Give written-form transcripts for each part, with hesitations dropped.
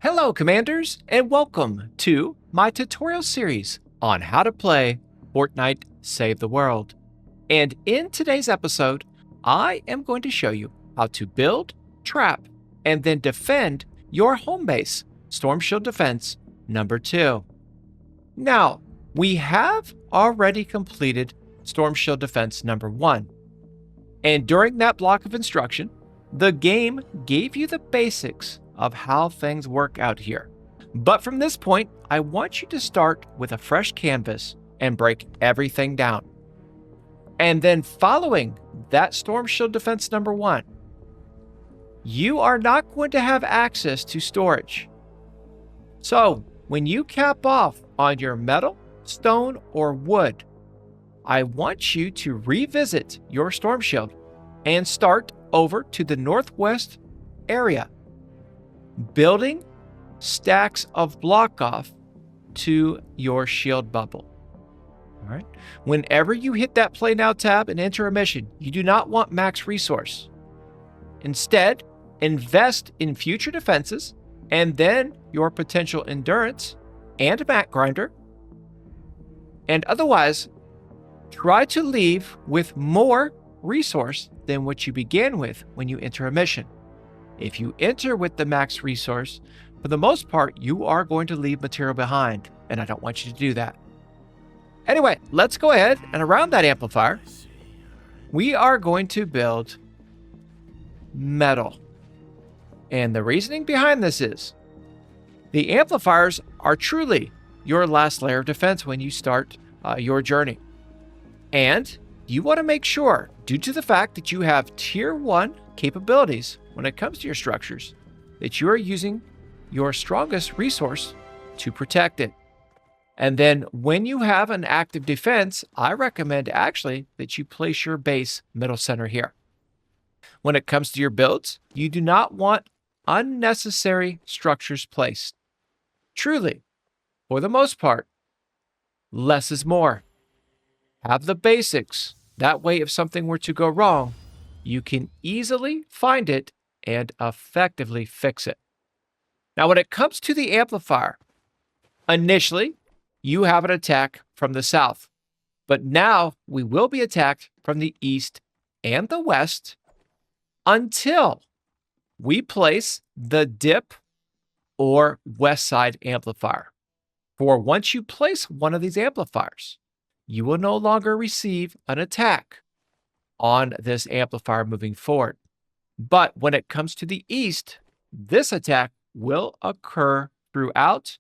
Hello, Commanders, and welcome to my tutorial series on how to play Fortnite Save the World. And in today's episode, I am going to show you how to build, trap, and then defend your home base, Storm Shield Defense number 2. Now, we have already completed Storm Shield Defense number 1. And during that block of instruction, the game gave you the basics of how things work out here. But from this point, I want you to start with a fresh canvas and break everything down. And then following that Storm Shield Defense number 1, you are not going to have access to storage. So when you cap off on your metal, stone, or wood, I want you to revisit your storm shield and start over to the northwest area, building stacks of block off to your shield bubble. All right. Whenever you hit that Play Now tab and enter a mission, you do not want max resource. Instead, invest in future defenses and then your potential endurance and mat grinder. And otherwise, try to leave with more resource than what you began with when you enter a mission. If you enter with the max resource, for the most part, you are going to leave material behind, and I don't want you to do that. Anyway, let's go ahead and around that amplifier, we are going to build metal. And the reasoning behind this is the amplifiers are truly your last layer of defense when you start your journey. And you want to make sure, due to the fact that you have tier 1 capabilities when it comes to your structures, that you are using your strongest resource to protect it. And then when you have an active defense, I recommend actually that you place your base middle center here. When it comes to your builds, you do not want unnecessary structures placed. Truly, for the most part, less is more. Have the basics. That way, if something were to go wrong, you can easily find it and effectively fix it. Now, when it comes to the amplifier, initially, you have an attack from the south, but now we will be attacked from the east and the west until we place the dip or west side amplifier. For once you place one of these amplifiers, you will no longer receive an attack on this amplifier moving forward. But when it comes to the east, this attack will occur throughout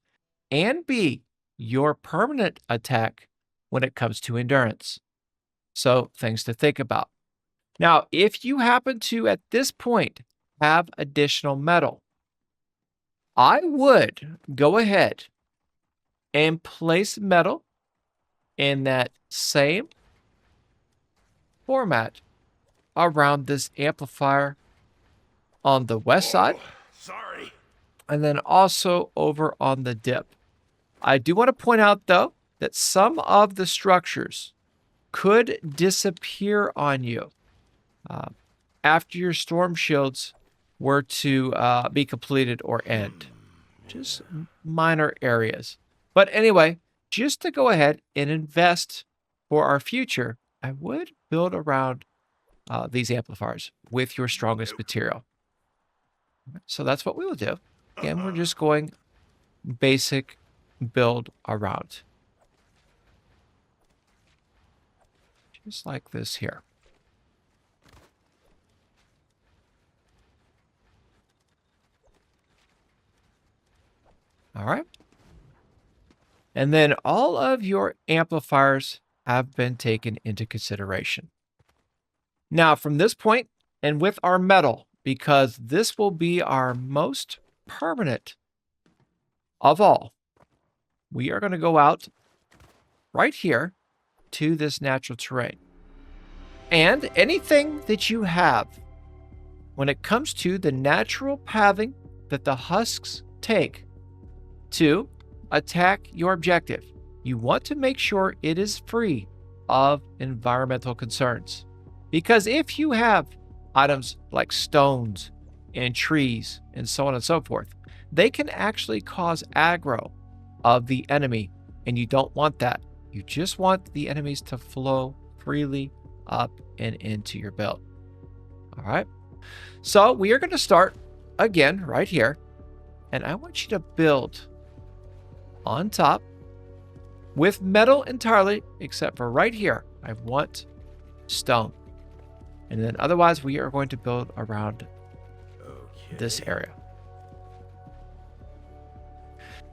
and be your permanent attack when it comes to endurance. So things to think about. Now, if you happen to, at this point, have additional metal, I would go ahead and place metal in that same format around this amplifier on the west side. Sorry. And then also over on the dip. I do want to point out, though, that some of the structures could disappear on you after your storm shields were to be completed or end. Just minor areas. But anyway, just to go ahead and invest for our future, I would build around these amplifiers with your strongest material. So that's what we will do. Again, we're just going basic build around. Just like this here. All right. And then all of your amplifiers have been taken into consideration. Now, from this point, and with our metal, because this will be our most permanent of all, we are going to go out right here to this natural terrain. And anything that you have when it comes to the natural pathing that the husks take to attack your objective, you want to make sure it is free of environmental concerns. Because if you have items like stones and trees and so on and so forth they can actually cause aggro of the enemy, and you don't want that. You just want the enemies to flow freely up and into your build. All right. So we are going to start again right here, and I want you to build on top with metal entirely, except for right here. I want stone. And then otherwise we are going to build around this area.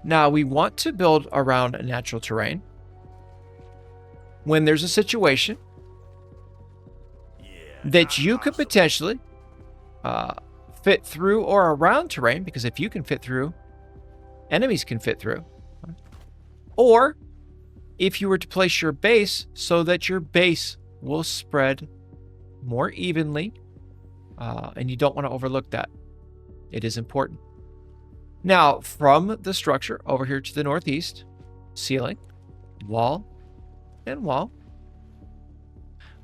Now we want to build around a natural terrain. When there's a situation that you could potentially fit through or around terrain, because if you can fit through, enemies can fit through. Or if you were to place your base so that your base will spread more evenly, and you don't want to overlook that. It is important. Now, from the structure over here to the northeast, ceiling, wall, and wall.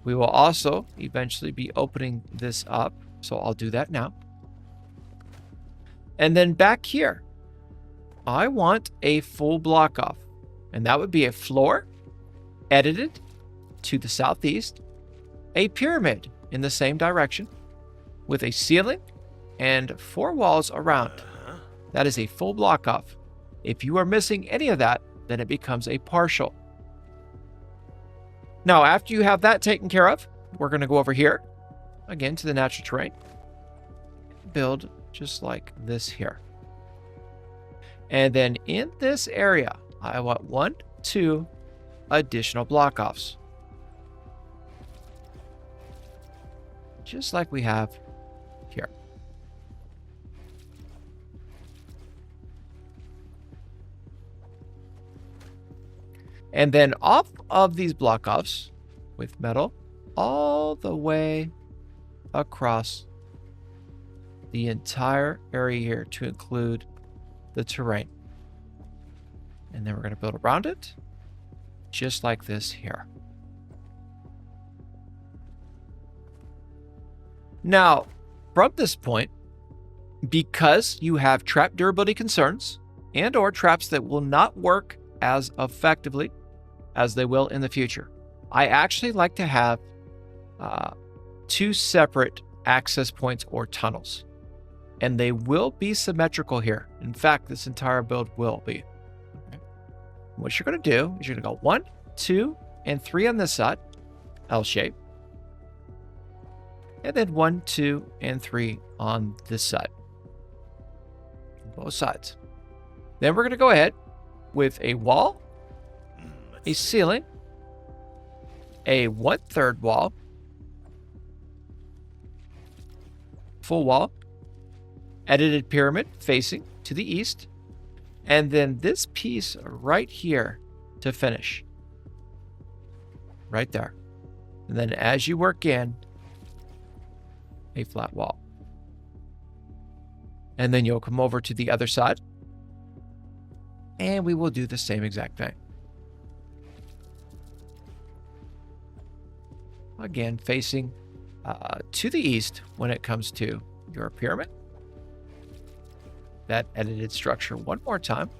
We will also eventually be opening this up, so I'll do that now. And then back here, I want a full block off, and that would be a floor edited to the southeast, a pyramid in the same direction with a ceiling and 4 walls around. That is a full block off. If you are missing any of that, then it becomes a partial. Now, after you have that taken care of, we're going to go over here again to the natural terrain, build just like this here. And then in this area, I want 1, 2 additional block offs. Just like we have here. And then off of these block offs with metal all the way across the entire area here to include the terrain. And then we're going to build around it just like this here. Now, from this point, because you have trap durability concerns and or traps that will not work as effectively as they will in the future, I actually like to have 2 separate access points or tunnels, and they will be symmetrical here. In fact, this entire build will be. Okay. What you're going to do is you're going to go 1, 2, and 3 on this side, L shape, and then 1, 2, and 3 on this side, both sides. Then we're going to go ahead with a wall, a ceiling, a 1/3 wall, full wall, edited pyramid facing to the east, and then this piece right here to finish. Right there. And then as you work in, a flat wall. And then you'll come over to the other side, and we will do the same exact thing. Again, facing to the east when it comes to your pyramid. That edited structure one more time.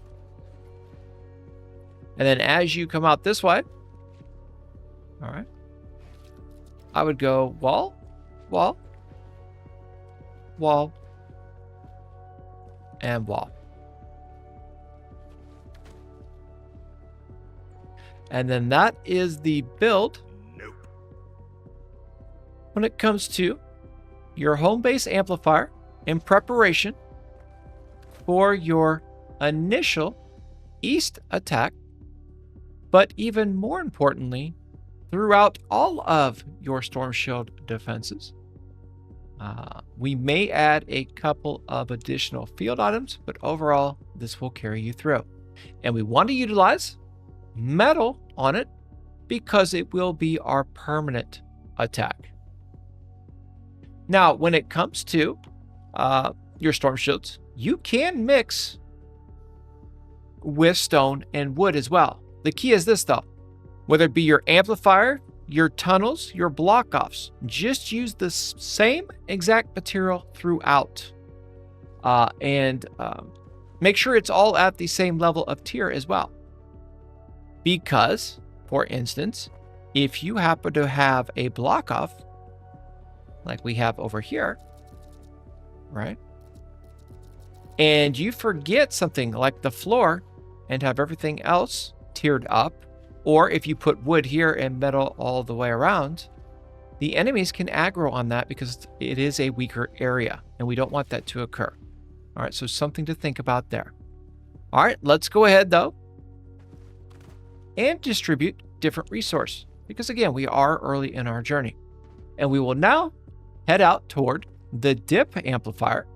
And then as you come out this way, all right, I would go wall, wall, wall, and wall. And then that is the build. When it comes to your Homebase amplifier in preparation for your initial east attack, but even more importantly, throughout all of your Storm Shield defenses. We may add a couple of additional field items, but overall, this will carry you through. And we want to utilize metal on it because it will be our permanent attack. Now, when it comes to your storm shields, you can mix with stone and wood as well. The key is this though, whether it be your amplifier, your tunnels, your block offs, just use the same exact material throughout. make sure it's all at the same level of tier as well. Because, for instance, if you happen to have a block off, like we have over here, right? And you forget something like the floor and have everything else tiered up, or if you put wood here and metal all the way around, the enemies can aggro on that because it is a weaker area, and we don't want that to occur. All right, so something to think about there. All right, let's go ahead, though, and distribute different resource, because, again, we are early in our journey. And we will now head out toward the dip amplifier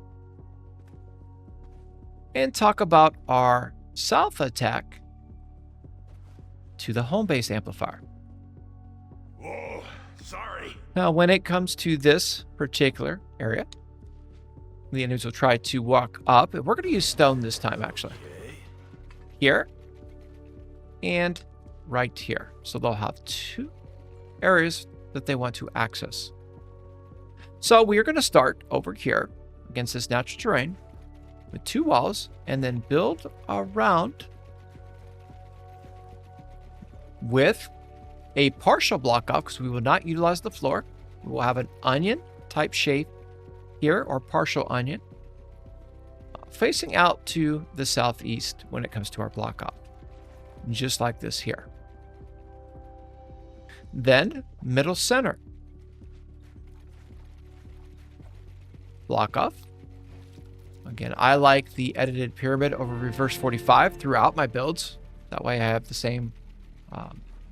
and talk about our south attack to the Homebase amplifier. Whoa, sorry. Now, when it comes to this particular area, the enemies will try to walk up. We're going to use stone this time, actually. Okay. Here and right here. So they'll have two areas that they want to access. So we are going to start over here against this natural terrain with two walls and then build around with a partial block off, because we will not utilize the floor. We will have an onion type shape here, or partial onion, facing out to the southeast when it comes to our block off, just like this here. Then middle center, block off. Again, I like the edited pyramid over reverse 45 throughout my builds. That way I have the same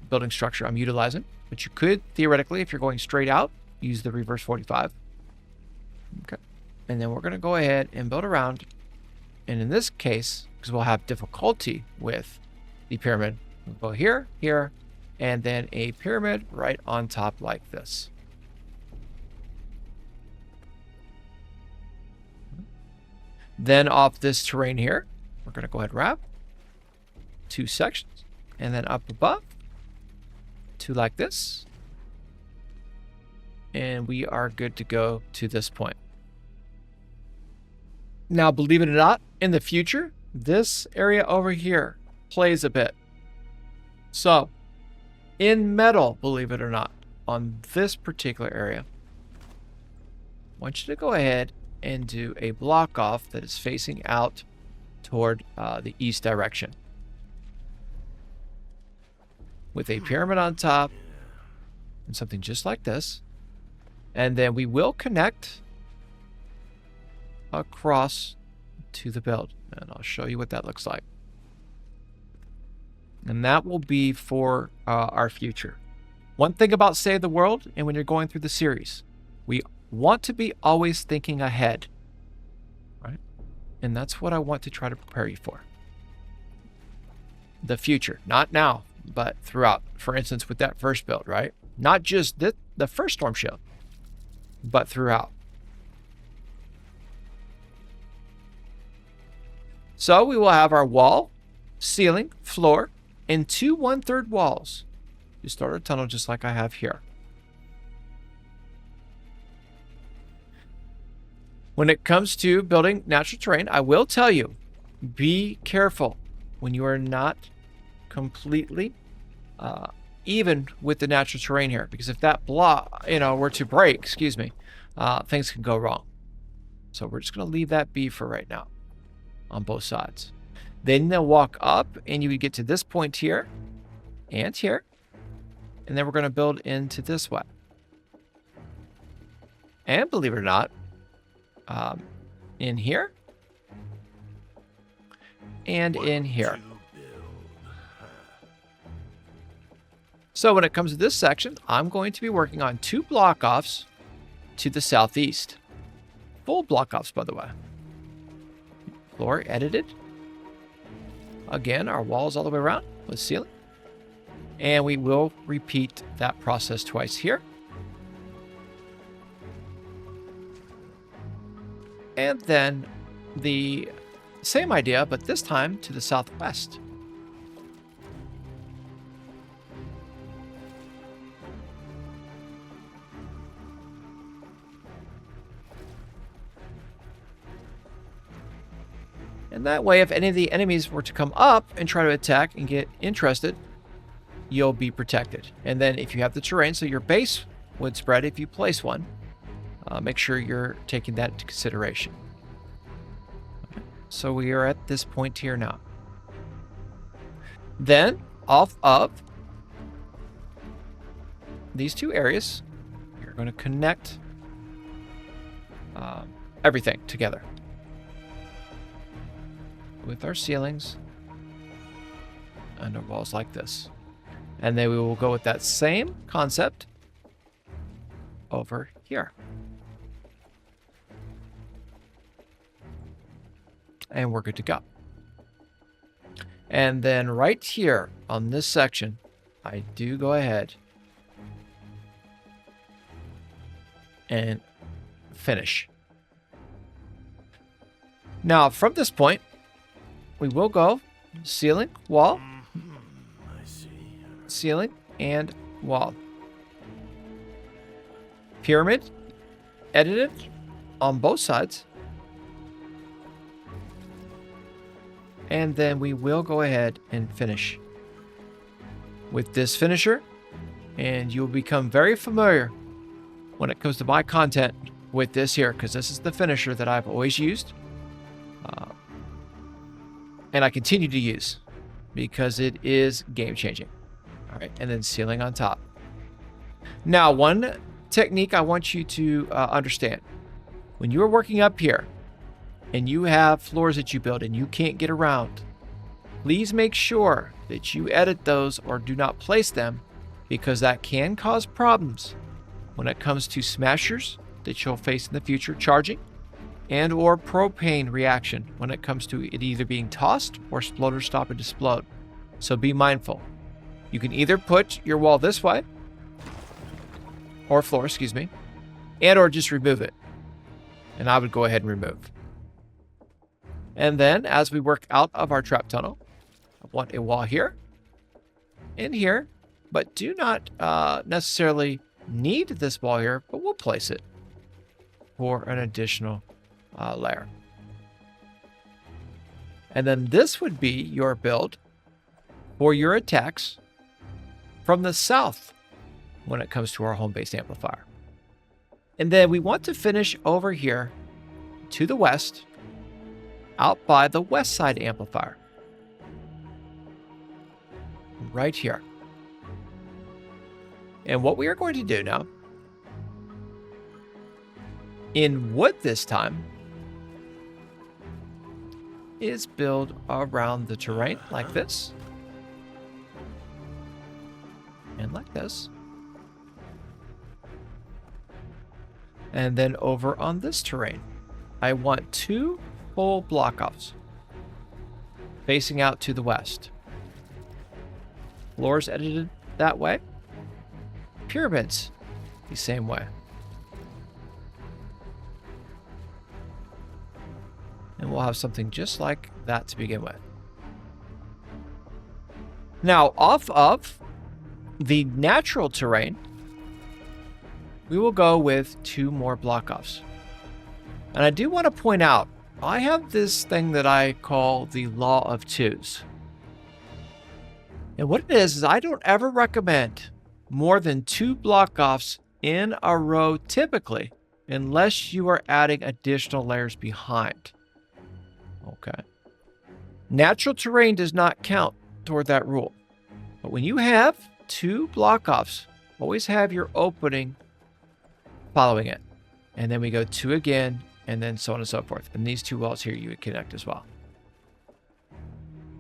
building structure I'm utilizing. But you could, theoretically, if you're going straight out, use the reverse 45. Okay. And then we're going to go ahead and build around. And in this case, because we'll have difficulty with the pyramid, we'll go here, here, and then a pyramid right on top like this. Then off this terrain here, we're going to go ahead and wrap two sections, and then up above, two like this. And we are good to go to this point. Now, believe it or not, in the future, this area over here plays a bit. So, in metal, believe it or not, on this particular area, I want you to go ahead and do a block off that is facing out toward the east direction, with a pyramid on top and something just like this. And then we will connect across to the build, and I'll show you what that looks like. And that will be for our future. One thing about Save the World, and when you're going through the series, we want to be always thinking ahead, right? And that's what I want to try to prepare you for. The future, not now, but throughout. For instance, with that first build, right? Not just the first Storm Shield, but throughout. So we will have our wall, ceiling, floor, and two 1/3 walls to start a tunnel just like I have here. When it comes to building natural terrain, I will tell you, be careful when you are not completely even with the natural terrain here, because if that block, were to break, things can go wrong. So we're just going to leave that be for right now on both sides. Then they'll walk up and you would get to this point here and here, and then we're going to build into this way. And believe it or not, in here and in here. So when it comes to this section, I'm going to be working on two block offs to the southeast. Full block offs, by the way. Floor edited. Again, our walls all the way around with ceiling. And we will repeat that process twice here. And then the same idea, but this time to the southwest. And And that way, if any of the enemies were to come up and try to attack and get interested, you'll be protected. And then if you have the terrain, so your base would spread if you place one, make sure you're taking that into consideration. Okay. So we are at this point here now. Then, off of these two areas, you're going to connect everything together with our ceilings and our walls like this. And then we will go with that same concept over here. And we're good to go. And then right here on this section, I do go ahead and finish. Now, from this point, we will go ceiling, wall, ceiling, and wall. Pyramid, edited on both sides. And then we will go ahead and finish with this finisher. And you'll become very familiar when it comes to my content with this here, because this is the finisher that I've always used. And I continue to use because it is game changing. All right, and then ceiling on top. Now, one technique I want you to understand. When you are working up here and you have floors that you build and you can't get around, please make sure that you edit those or do not place them, because that can cause problems when it comes to smashers that you'll face in the future charging, and or propane reaction when it comes to it either being tossed or explode stop and explode. So be mindful. You can either put your wall this way, or floor, excuse me, and or just remove it. And I would go ahead and remove. And then as we work out of our trap tunnel, I want a wall here and here, but do not necessarily need this wall here, but we'll place it for an additional layer. And then this would be your build for your attacks from the south when it comes to our home-based amplifier. And then we want to finish over here to the west, out by the west side amplifier. Right here. And what we are going to do now, in wood this time, is build around the terrain like this. And like this. And then over on this terrain, I want 2 full block-offs facing out to the west. Floors edited that way. Pyramids the same way. And we'll have something just like that to begin with. Now, off of the natural terrain, we will go with 2 more block-offs. And I do want to point out, I have this thing that I call the law of 2s. And what it is I don't ever recommend more than 2 block-offs in a row typically, unless you are adding additional layers behind. Okay. Natural terrain does not count toward that rule. But when you have 2 block-offs, always have your opening following it. And then we go 2 again, and then so on and so forth. And these 2 walls here you would connect as well.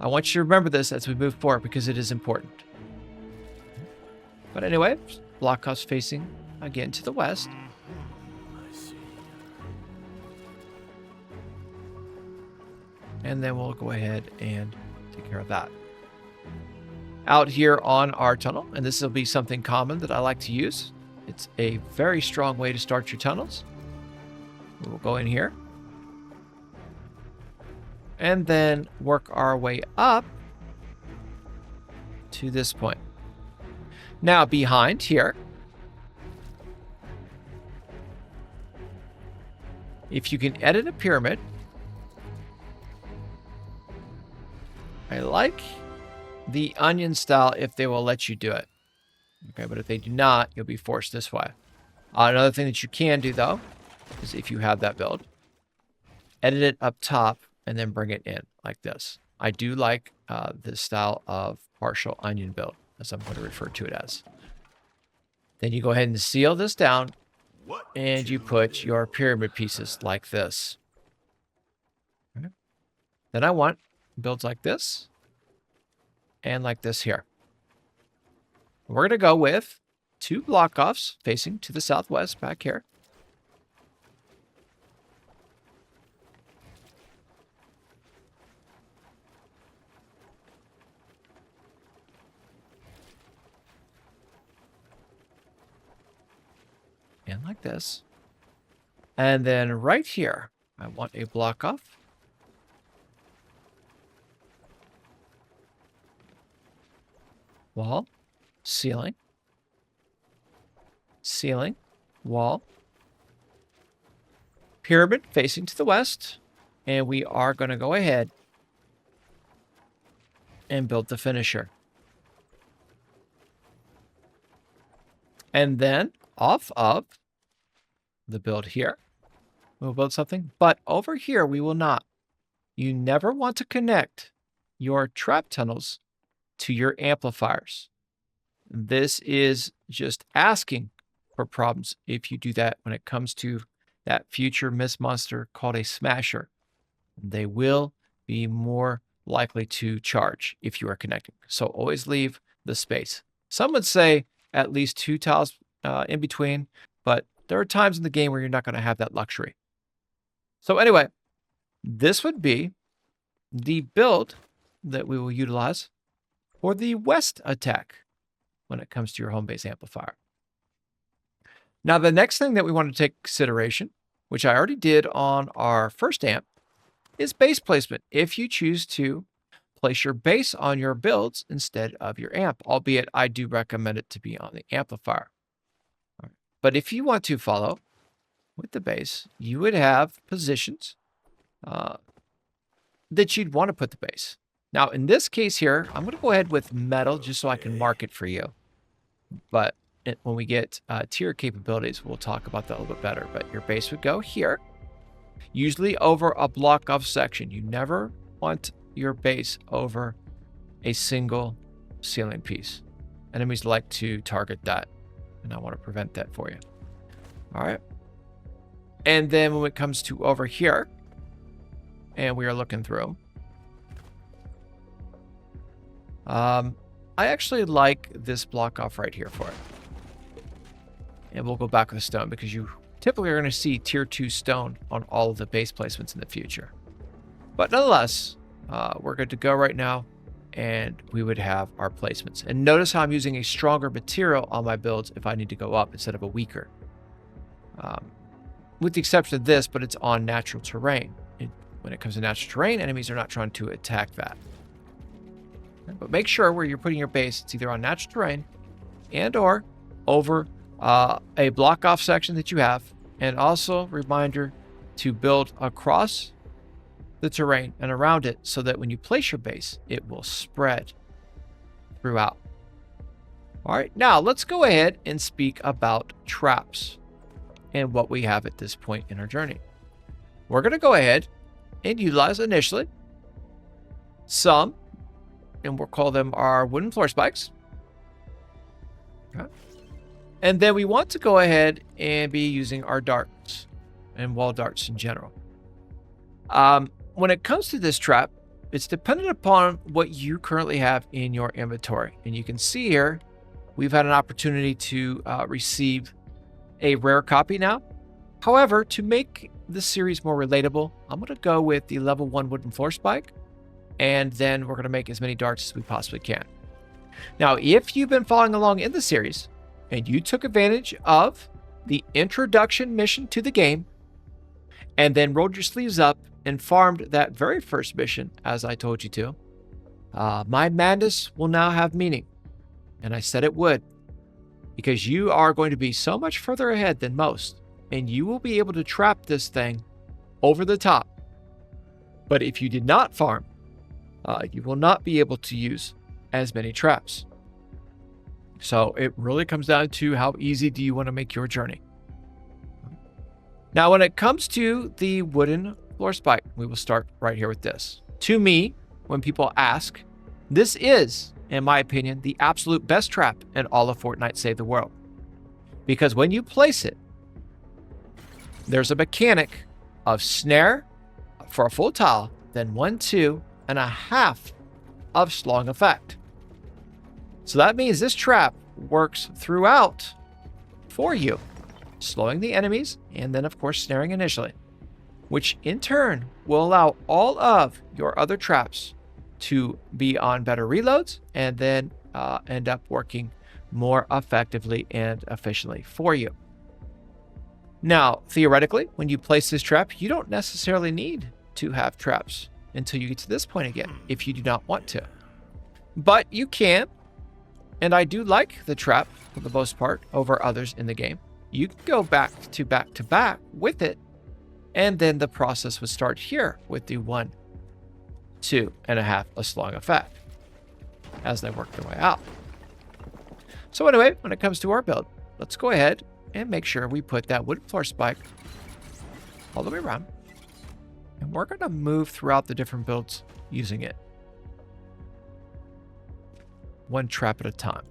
I want you to remember this as we move forward because it is important. But anyway, block-offs facing again to the west. And then we'll go ahead and take care of that. Out here on our tunnel, and this will be something common that I like to use. It's a very strong way to start your tunnels. We'll go in here. And then work our way up to this point. Now behind here, if you can edit a pyramid, I like the onion style if they will let you do it. Okay, but if they do not, you'll be forced this way. Another thing that you can do, though, is if you have that build, edit it up top and then bring it in like this. I do like this style of partial onion build, as I'm going to refer to it as. Then you go ahead and seal this down, and you put your pyramid pieces like this. Okay. Then I want builds like this and like this here. We're going to go with 2 block offs facing to the southwest back here. And like this. And then right here, I want a block off. Wall, ceiling, ceiling, wall, pyramid facing to the west. And we are going to go ahead and build the finisher. And then off of the build here, we'll build something. But over here, we will not. You never want to connect your trap tunnels to your amplifiers. This is just asking for problems if you do that when it comes to that future Mist monster called a Smasher. They will be more likely to charge if you are connecting. So always leave the space. Some would say at least 2 tiles in between, but there are times in the game where you're not going to have that luxury. So anyway, this would be the build that we will utilize for the west attack when it comes to your home base amplifier. Now, the next thing that we want to take consideration, which I already did on our first amp, is base placement. If you choose to place your base on your builds instead of your amp, albeit I do recommend it to be on the amplifier. But if you want to follow with the base, you would have positions that you'd want to put the base. Now, in this case here, I'm going to go ahead with metal just so I can mark it for you. But when we get tier capabilities, we'll talk about that a little bit better. But your base would go here, usually over a block off section. You never want your base over a single ceiling piece. Enemies like to target that, and I want to prevent that for you. All right. And then when it comes to over here, and we are looking through, I actually like this block off right here for it. And we'll go back with the stone because you typically are going to see tier 2 stone on all of the base placements in the future. But nonetheless, we're good to go right now, and we would have our placements. And notice how I'm using a stronger material on my builds if I need to go up instead of a weaker. With the exception of this, but it's on natural terrain. When it comes to natural terrain, enemies are not trying to attack that. But make sure where you're putting your base, it's either on natural terrain and or over a block off section that you have. And also reminder to build across the terrain and around it so that when you place your base, it will spread throughout. All right, now let's go ahead and speak about traps and what we have at this point in our journey. We're going to go ahead and utilize initially some, and we'll call them our wooden floor spikes. Okay. And then we want to go ahead and be using our darts and wall darts in general. When it comes to this trap, it's dependent upon what you currently have in your inventory. And you can see here, we've had an opportunity to receive a rare copy now. However, to make this series more relatable, I'm going to go with the level 1 wooden floor spike. And then we're going to make as many darts as we possibly can. Now, if you've been following along in the series and you took advantage of the introduction mission to the game and then rolled your sleeves up and farmed that very first mission, as I told you to, my madness will now have meaning. And I said it would, because you are going to be so much further ahead than most, and you will be able to trap this thing over the top. But if you did not farm you will not be able to use as many traps. So it really comes down to how easy do you want to make your journey. Now, when it comes to the wooden floor spike, we will start right here with this. To me, when people ask, this is, in my opinion, the absolute best trap in all of Fortnite Save the World. Because when you place it, there's a mechanic of snare for a full tile, then 1, 2, and a half of slong effect. So that means this trap works throughout for you, slowing the enemies and then of course snaring initially, which in turn will allow all of your other traps to be on better reloads and then end up working more effectively and efficiently for you. Now, theoretically, when you place this trap, you don't necessarily need to have traps until you get to this point again, if you do not want to. But you can, and I do like the trap for the most part over others in the game. You can go back to back with it, and then the process would start here with the 1, 2, and a half a slong effect as they work their way out. So anyway, when it comes to our build, let's go ahead and make sure we put that wooden floor spike all the way around. And we're going to move throughout the different builds using it. One trap at a time.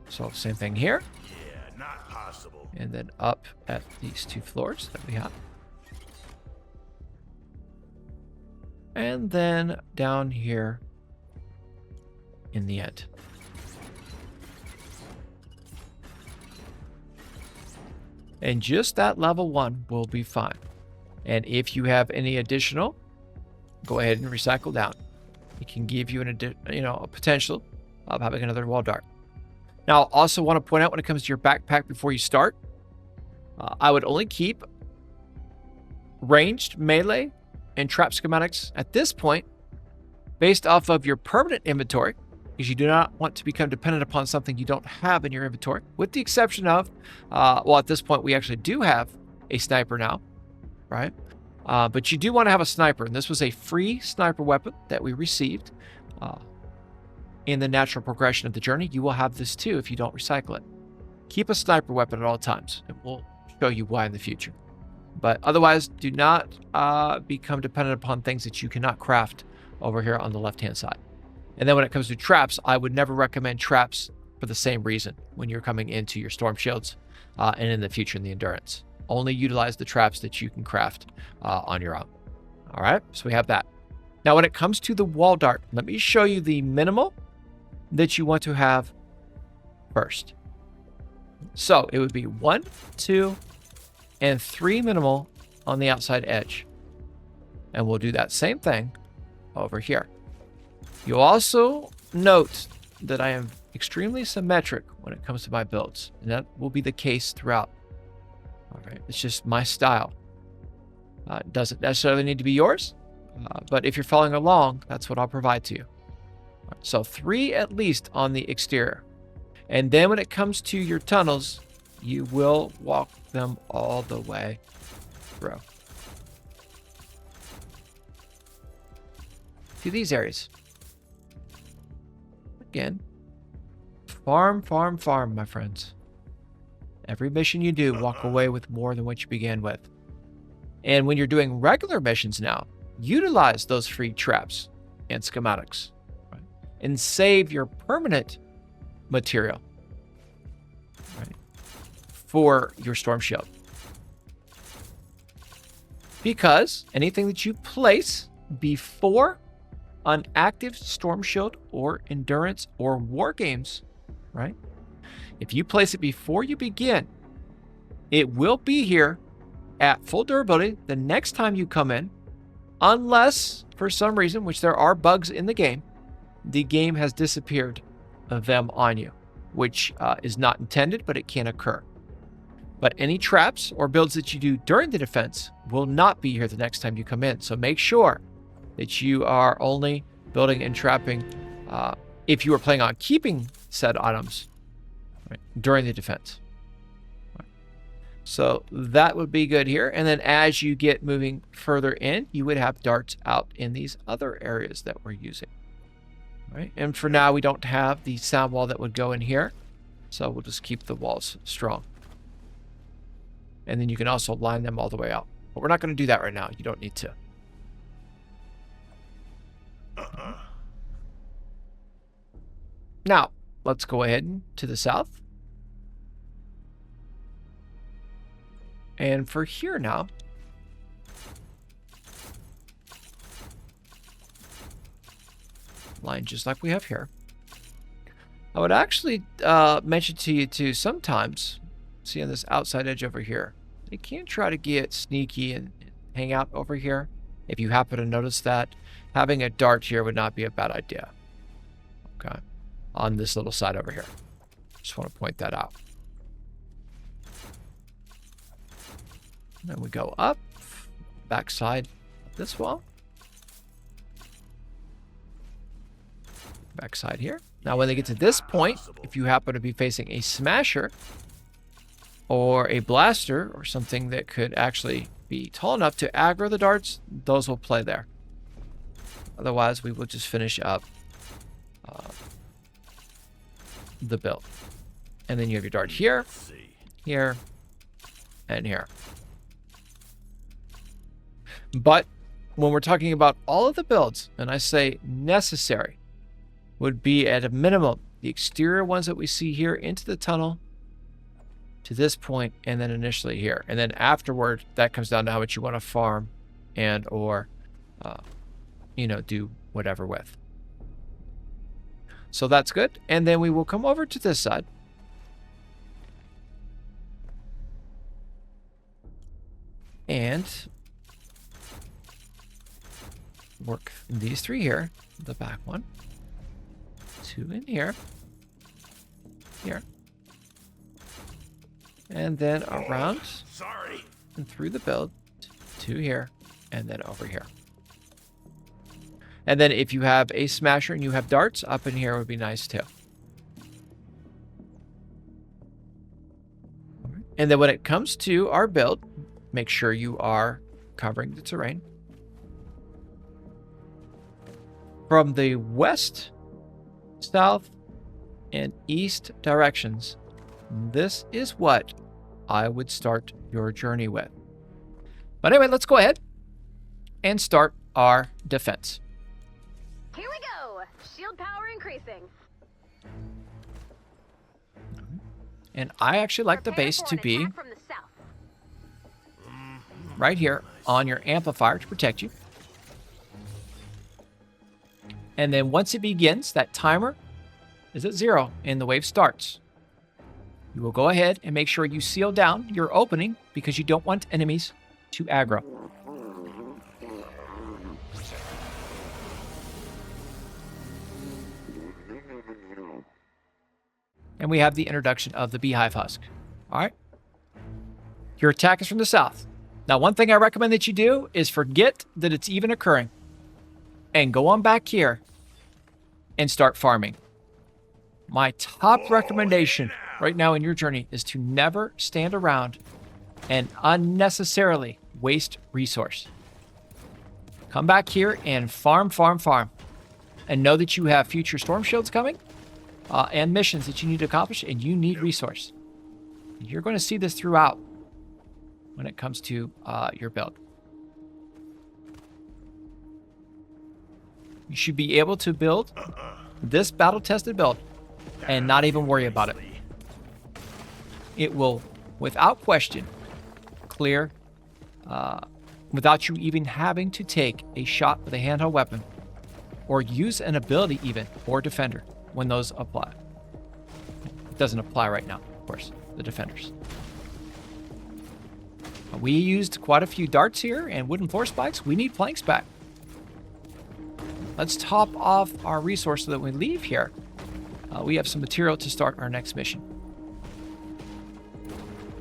So same thing here. Yeah, not possible. And then up at these 2 floors that we have. And then down here in the end. And just that level 1 will be fine. And if you have any additional, go ahead and recycle down. It can give you a potential of having another wall dart. Now, I also want to point out when it comes to your backpack before you start, I would only keep ranged melee and trap schematics at this point based off of your permanent inventory, because you do not want to become dependent upon something you don't have in your inventory, with the exception of, well, at this point, we actually do have a sniper now, right? But you do want to have a sniper, and this was a free sniper weapon that we received in the natural progression of the journey. You will have this too if you don't recycle it. Keep a sniper weapon at all times, and we'll show you why in the future. But otherwise, do not become dependent upon things that you cannot craft over here on the left-hand side. And then when it comes to traps, I would never recommend traps for the same reason when you're coming into your storm shields and in the future in the endurance. Only utilize the traps that you can craft on your own. All right, so we have that. Now, when it comes to the wall dart, let me show you the minimal that you want to have first. So it would be 1, 2, and 3 minimal on the outside edge. And we'll do that same thing over here. You'll also note that I am extremely symmetric when it comes to my builds, and that will be the case throughout. All right, it's just my style. It doesn't necessarily need to be yours, but if you're following along, that's what I'll provide to you. So 3 at least on the exterior. And then when it comes to your tunnels, you will walk them all the way through to these areas. Again, farm, farm, farm, my friends. Every mission you do, walk away with more than what you began with. And when you're doing regular missions now, utilize those free traps and schematics, right? And save your permanent material, right, for your storm shield. Because anything that you place before an active storm shield or endurance or war games, right? If you place it before you begin, it will be here at full durability the next time you come in, unless for some reason, which there are bugs in the game has disappeared them on you, which is not intended, but it can occur. But any traps or builds that you do during the defense will not be here the next time you come in. So make sure that you are only building and trapping if you are planning on keeping said items, right, during the defense. Right. So that would be good here. And then as you get moving further in, you would have darts out in these other areas that we're using. All right. And for now, we don't have the sound wall that would go in here. So we'll just keep the walls strong. And then you can also line them all the way out. But we're not going to do that right now. You don't need to. Now, let's go ahead to the south. And for here now, line just like we have here. I would actually mention to you too, sometimes, see on this outside edge over here, they can try to get sneaky and hang out over here. If you happen to notice that, having a dart here would not be a bad idea. Okay, on this little side over here. Just want to point that out. Then we go up, backside this wall. Backside here. Now when they get to this point, if you happen to be facing a smasher or a blaster or something that could actually be tall enough to aggro the darts, those will play there. Otherwise, we will just finish up the build. And then you have your dart here, here, and here. But when we're talking about all of the builds, and I say necessary, would be at a minimum the exterior ones that we see here into the tunnel to this point, and then initially here. And then afterward, that comes down to how much you want to farm and or, you know, do whatever with. So that's good. And then we will come over to this side. And work these three here, the back one, two in here, here, and then around and through the build, two here, and then over here. And then if you have a smasher and you have darts, up in here would be nice too. And then when it comes to our build, make sure you are covering the terrain. From the west, south, and east directions, this is what I would start your journey with. But anyway, let's go ahead and start our defense. Here we go! Shield power increasing. And I actually like the base to be right here on your amplifier to protect you. And then once it begins, that timer is at 0 and the wave starts. You will go ahead and make sure you seal down your opening because you don't want enemies to aggro. And we have the introduction of the beehive husk. All right. Your attack is from the south. Now, one thing I recommend that you do is forget that it's even occurring and go on back here and start farming. My top recommendation right now in your journey is to never stand around and unnecessarily waste resource. Come back here and farm, farm, farm. And know that you have future storm shields coming and missions that you need to accomplish, and you need resource. You're going to see this throughout when it comes to your build. You should be able to build this battle-tested build and not even worry about it. It will, without question, clear without you even having to take a shot with a handheld weapon or use an ability even, or defender, when those apply. It doesn't apply right now, of course, the defenders. We used quite a few darts here and wooden floor spikes. We need planks back. Let's top off our resource so that when we leave here, we have some material to start our next mission.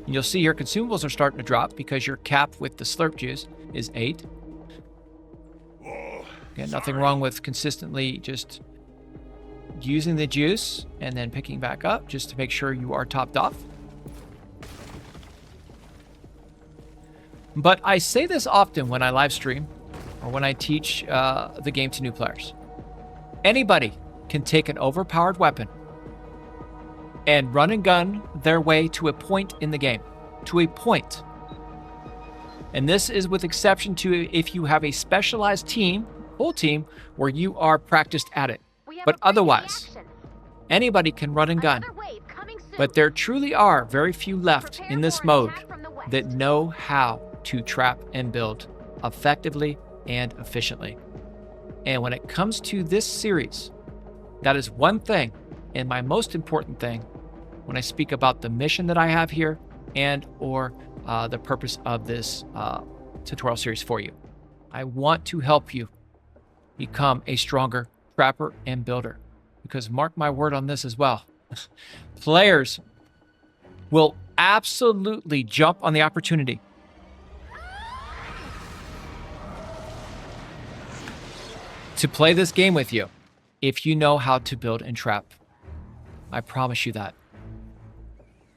And you'll see here consumables are starting to drop because your cap with the slurp juice is 8. Again, nothing wrong with consistently just using the juice and then picking back up just to make sure you are topped off. But I say this often when I live stream or when I teach the game to new players. Anybody can take an overpowered weapon and run and gun their way to a point in the game. To a point. And this is with exception to if you have a specialized team, full team, where you are practiced at it. But otherwise, anybody can run and gun. But there truly are very few left in this mode that know how to trap and build effectively and efficiently. And when it comes to this series, that is one thing, and my most important thing, when I speak about the mission that I have here and or the purpose of this tutorial series for you. I want to help you become a stronger trapper and builder, because mark my word on this as well. Players will absolutely jump on the opportunity to play this game with you if you know how to build and trap. I promise you that.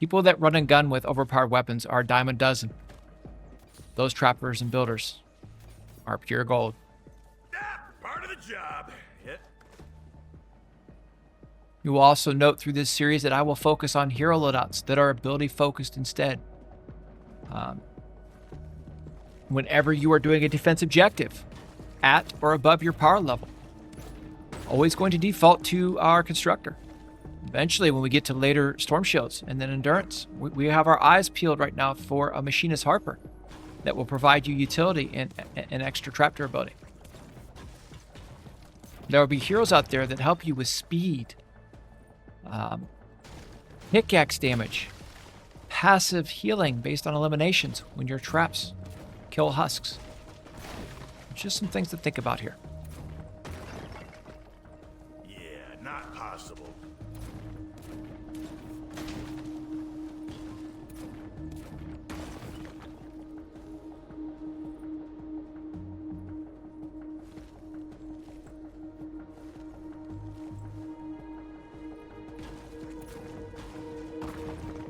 People that run and gun with overpowered weapons are a dime a dozen. Those trappers and builders are pure gold. Part of the job. Yeah. You will also note through this series that I will focus on hero loadouts that are ability focused instead. Whenever you are doing a defense objective at or above your power level, always going to default to our constructor. Eventually, when we get to later storm shields and then endurance, we have our eyes peeled right now for a machinist harper that will provide you utility and extra trap durability. There will be heroes out there that help you with speed, pickaxe damage, passive healing based on eliminations when your traps kill husks. Just some things to think about here. Yeah, not possible.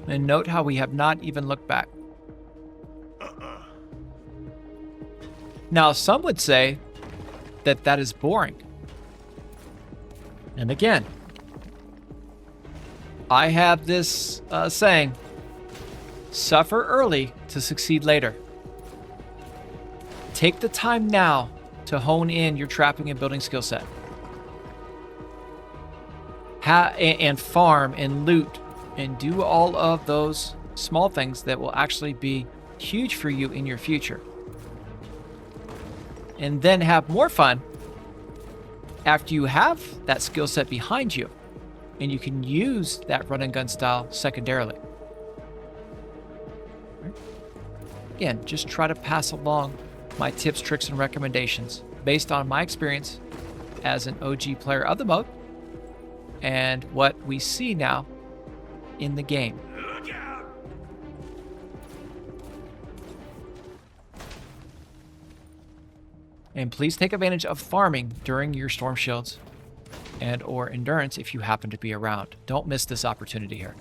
And note how we have not even looked back. Now, some would say that that is boring. And again, I have this saying, suffer early to succeed later. Take the time now to hone in your trapping and building skill set. And farm and loot and do all of those small things that will actually be huge for you in your future. And then have more fun after you have that skill set behind you and you can use that run and gun style secondarily. Again, just try to pass along my tips, tricks, and recommendations based on my experience as an OG player of the mode and what we see now in the game. Look out! And please take advantage of farming during your storm shields and or endurance if you happen to be around. Don't miss this opportunity here.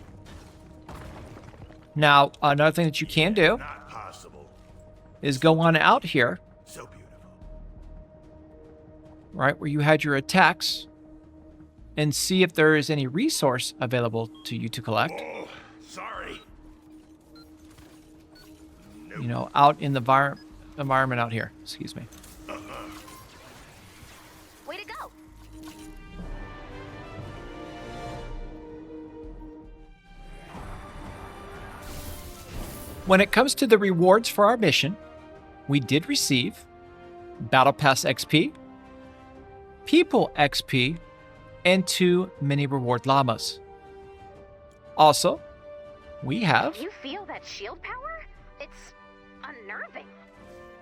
Now, another thing that you can do Not possible. is go on out here, So beautiful. right, where you had your attacks, and see if there is any resource available to you to collect. Oh, sorry. You know, out in the environment out here. Excuse me. Way to go. When it comes to the rewards for our mission, we did receive Battle Pass XP, People XP, and 2 mini reward llamas. Also, we have You feel that shield power? It's unnerving.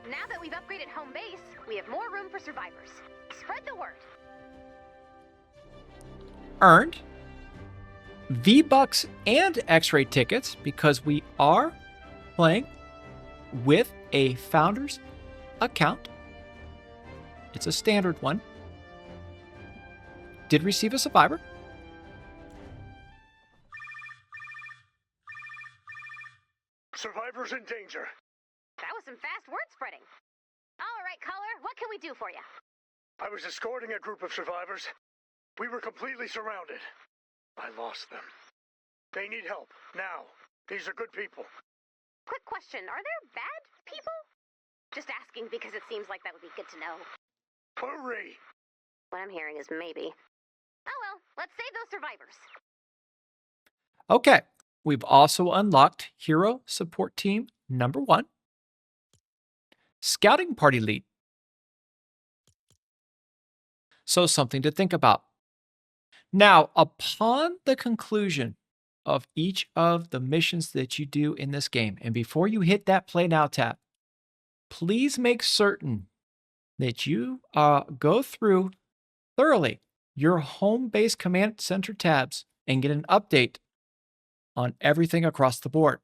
Now that we've upgraded Homebase, we have more room for survivors. Spread the word. earned V-Bucks and X-Ray tickets because we are playing with a founder's account. It's a standard one. Did receive a survivor. Survivors in danger. That was some fast was escorting a group of survivors. We were completely surrounded. I lost them. They need help, now. These are good people. Quick question, are there bad people? Just asking because it seems like that would be good to know. Hurry! What I'm hearing is maybe. Oh well, let's save those survivors. Okay, we've also unlocked Hero Support Team number 1, Scouting Party Lead. So something to think about. Now, upon the conclusion of each of the missions that you do in this game, and before you hit that Play Now tab, please make certain that you go through thoroughly your home-based command center tabs and get an update on everything across the board.